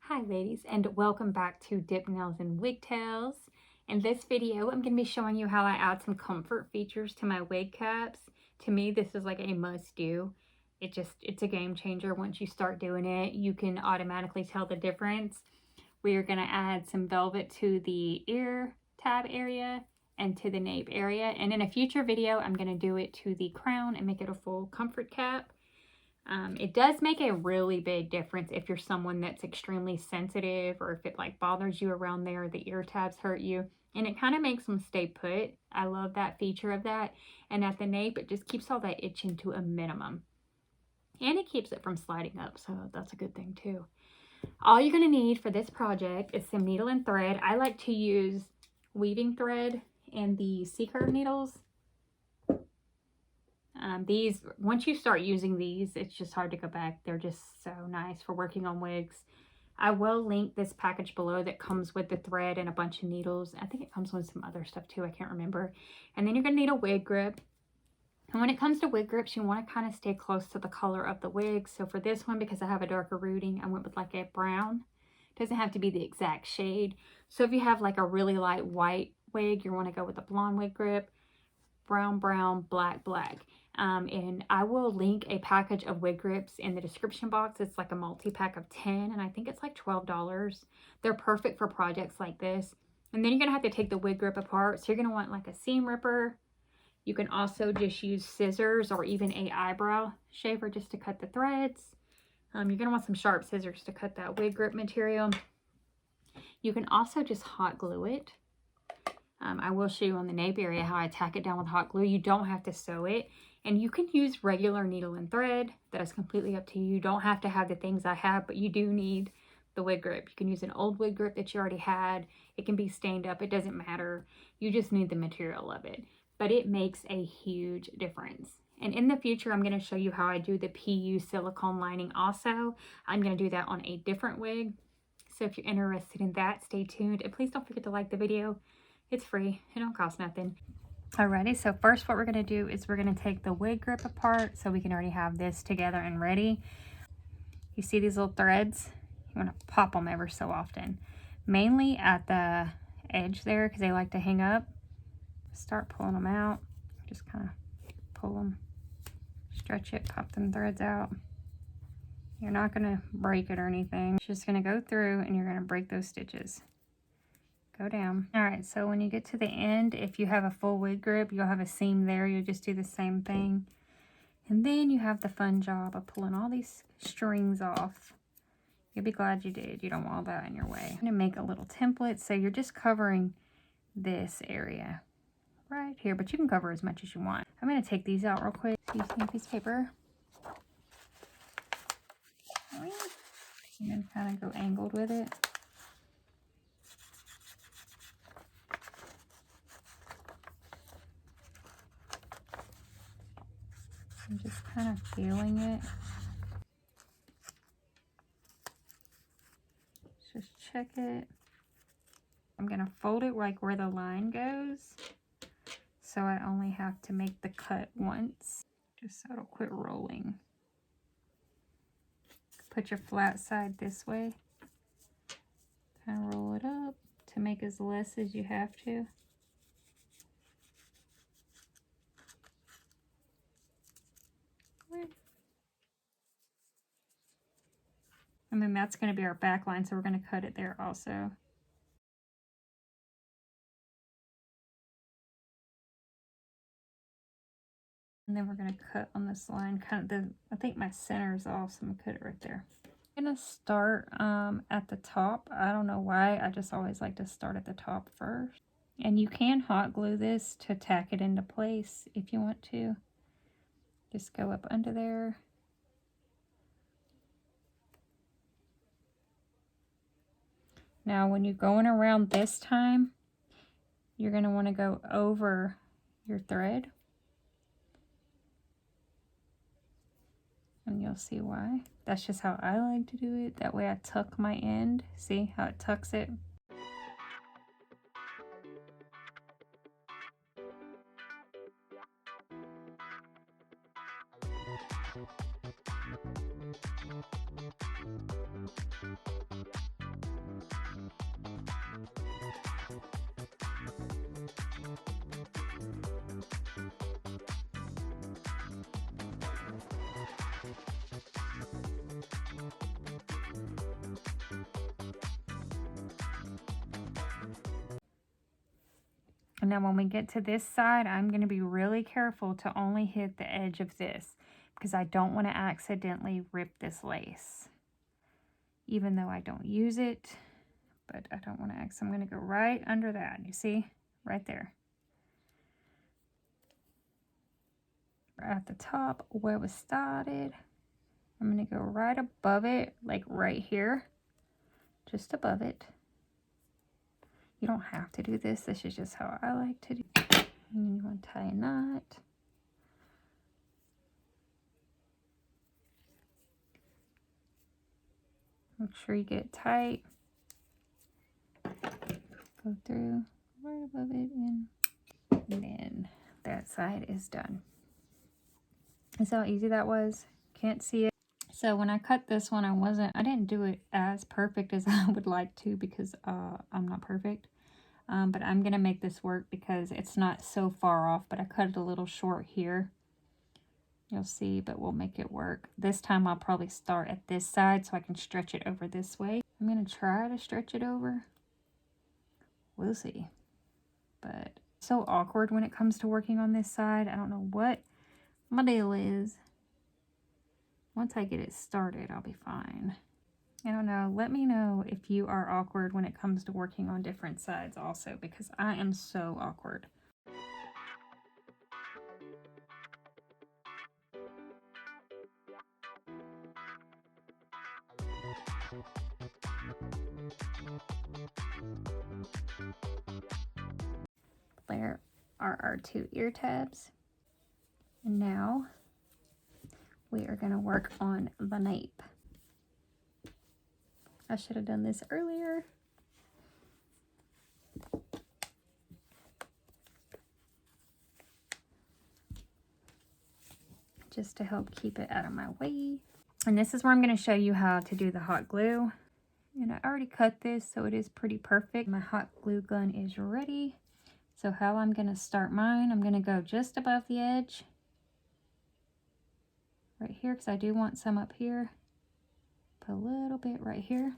Hi ladies, and welcome back to Dip Nails and Wigtails. In this video, I'm going to be showing you how I add some comfort features to my wig caps. To me, this is like a must-do. It's a game changer. Once you start doing it, you can automatically tell the difference. We are going to add some velvet to the ear tab area and to the nape area. And in a future video, I'm going to do it to the crown and make it a full comfort cap. It does make a really big difference if you're someone that's extremely sensitive, or if it like bothers you around there, the ear tabs hurt you, and it kind of makes them stay put. I love that feature of that. And at the nape, it just keeps all that itching to a minimum, and it keeps it from sliding up, so that's a good thing too. All you're going to need for this project is some needle and thread. I like to use weaving thread and the C-curve needles. These, once you start using these, it's just hard to go back. They're just so nice for working on wigs. I will link this package below that comes with the thread and a bunch of needles. I think it comes with some other stuff too. I can't remember. And then you're going to need a wig grip. And when it comes to wig grips, you want to kind of stay close to the color of the wig. So for this one, because I have a darker rooting, I went with like a brown. It doesn't have to be the exact shade. So if you have like a really light white wig, you want to go with a blonde wig grip. Brown, brown, black, black. And I will link a package of wig grips in the description box. It's like a multi-pack of 10, and I think it's like $12. They're perfect for projects like this. And then you're going to have to take the wig grip apart. So you're going to want like a seam ripper. You can also just use scissors or even a eyebrow shaver just to cut the threads. You're going to want some sharp scissors to cut that wig grip material. You can also just hot glue it. I will show you on the nape area how I tack it down with hot glue. You don't have to sew it. And you can use regular needle and thread. That is completely up to you. You don't have to have the things I have, but you do need the wig grip. You can use an old wig grip that you already had. It can be stained up. It doesn't matter. You just need the material of it. But it makes a huge difference. And in the future, I'm going to show you how I do the PU silicone lining also. I'm going to do that on a different wig. So if you're interested in that, stay tuned. And please don't forget to like the video. It's free. It don't cost nothing. Alrighty, so first what we're going to do is we're going to take the wig grip apart so we can already have this together and ready. You see these little threads? You want to pop them ever so often. Mainly at the edge there because they like to hang up. Start pulling them out. Just kind of pull them, stretch it, pop them threads out. You're not going to break it or anything. It's just going to go through and you're going to break those stitches. Go down. All right, so when you get to the end, if you have a full wig grip, you'll have a seam there. You'll just do the same thing. And then you have the fun job of pulling all these strings off. You'll be glad you did. You don't want all that in your way. I'm gonna make a little template. So you're just covering this area right here, but you can cover as much as you want. I'm gonna take these out real quick using a piece of paper. And then kind of go angled with it. I'm just kind of feeling it. Just check it. I'm going to fold it like where the line goes. So I only have to make the cut once. Just so it'll quit rolling. Put your flat side this way. Kind of roll it up to make as less as you have to. And then that's going to be our back line, so we're going to cut it there also. And then we're going to cut on this line, kind of I think my center is off, so I'm going to cut it right there. I'm going to start at the top. I don't know why, I just always like to start at the top first. And you can hot glue this to tack it into place if you want to. Just go up under there. Now when you're going around this time, you're going to want to go over your thread. And you'll see why. That's just how I like to do it. That way I tuck my end. See how it tucks it? Now when we get to this side, I'm going to be really careful to only hit the edge of this because I don't want to accidentally rip this lace. Even though I don't use it, but I don't want to I'm going to go right under that. You see? Right there. At the top where we started, I'm going to go right above it, like right here. Just above it. You don't have to do this. This is just how I like to do it. And you want to tie a knot. Make sure you get it tight. Go through right above it, and then that side is done. That's how easy that was. Can't see it. So when I cut this one, I didn't do it as perfect as I would like to because I'm not perfect. But I'm going to make this work because it's not so far off, but I cut it a little short here. You'll see, but we'll make it work. This time I'll probably start at this side so I can stretch it over this way. I'm going to try to stretch it over. We'll see. But so awkward when it comes to working on this side. I don't know what my deal is. Once I get it started, I'll be fine. I don't know. Let me know if you are awkward when it comes to working on different sides also, because I am so awkward. There are our 2 ear tabs. And now we are going to work on the nape. I should have done this earlier. Just to help keep it out of my way. And this is where I'm going to show you how to do the hot glue. And I already cut this, so it is pretty perfect. My hot glue gun is ready. So how I'm going to start mine, I'm going to go just above the edge. Right here, because I do want some up here. Put a little bit right here.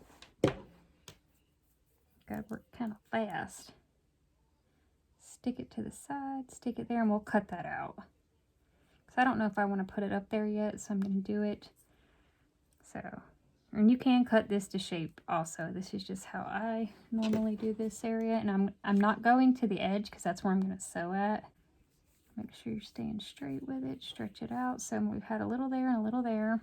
Gotta work kind of fast. Stick it to the side, stick it there, and we'll cut that out. Because I don't know if I want to put it up there yet, so I'm going to do it. So, and you can cut this to shape also. This is just how I normally do this area. And I'm not going to the edge because that's where I'm going to sew at. Make sure you're staying straight with it. Stretch it out. So we've had a little there and a little there.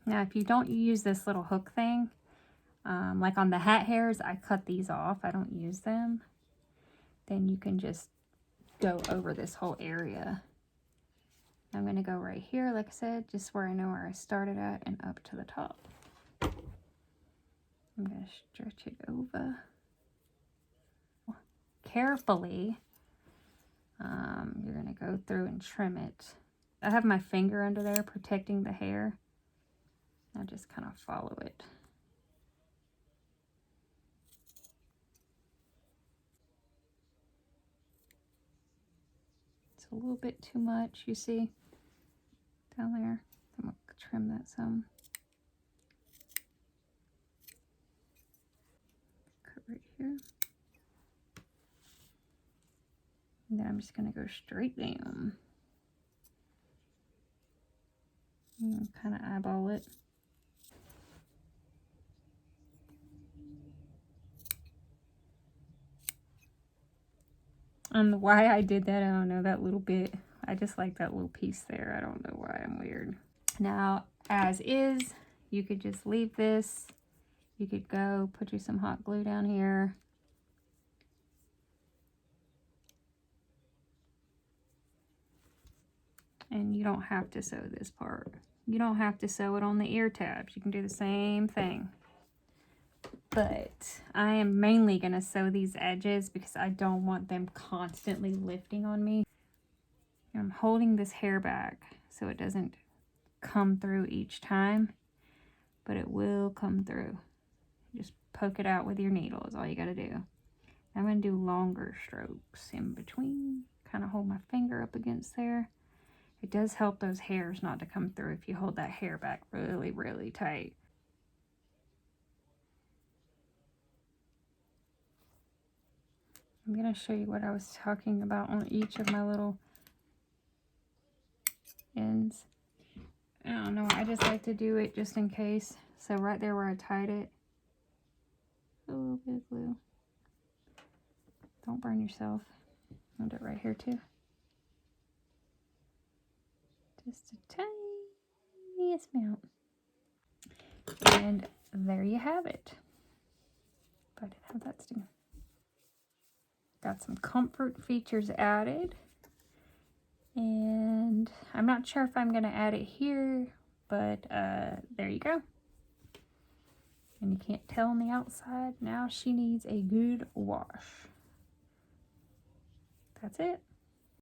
Now, if you don't use this little hook thing, like on the hat hairs, I cut these off. I don't use them. Then you can just go over this whole area. I'm going to go right here, like I said, just where I know where I started at and up to the top. I'm going to stretch it over. Carefully, you're going to go through and trim it. I have my finger under there protecting the hair. I just kind of follow it. It's a little bit too much, you see, down there. I'm going to trim that some. Cut right here. And then I'm just going to go straight down. And kind of eyeball it. And why I did that, I don't know, that little bit. I just like that little piece there. I don't know why, I'm weird. Now, as is, you could just leave this. You could go put you some hot glue down here. And you don't have to sew this part. You don't have to sew it on the ear tabs. You can do the same thing. But I am mainly going to sew these edges because I don't want them constantly lifting on me. I'm holding this hair back so it doesn't come through each time, but it will come through. Just poke it out with your needle is all you got to do. I'm going to do longer strokes in between. Kind of hold my finger up against there. It does help those hairs not to come through if you hold that hair back really, really tight. I'm going to show you what I was talking about on each of my little ends. I don't know, I just like to do it just in case. So right there where I tied it, a little bit of glue. Don't burn yourself. I'll do it right here too. Just a tiniest amount. And there you have it. If I didn't have that sticking. Got some comfort features added. And I'm not sure if I'm going to add it here, but there you go. And you can't tell on the outside. Now she needs a good wash. That's it.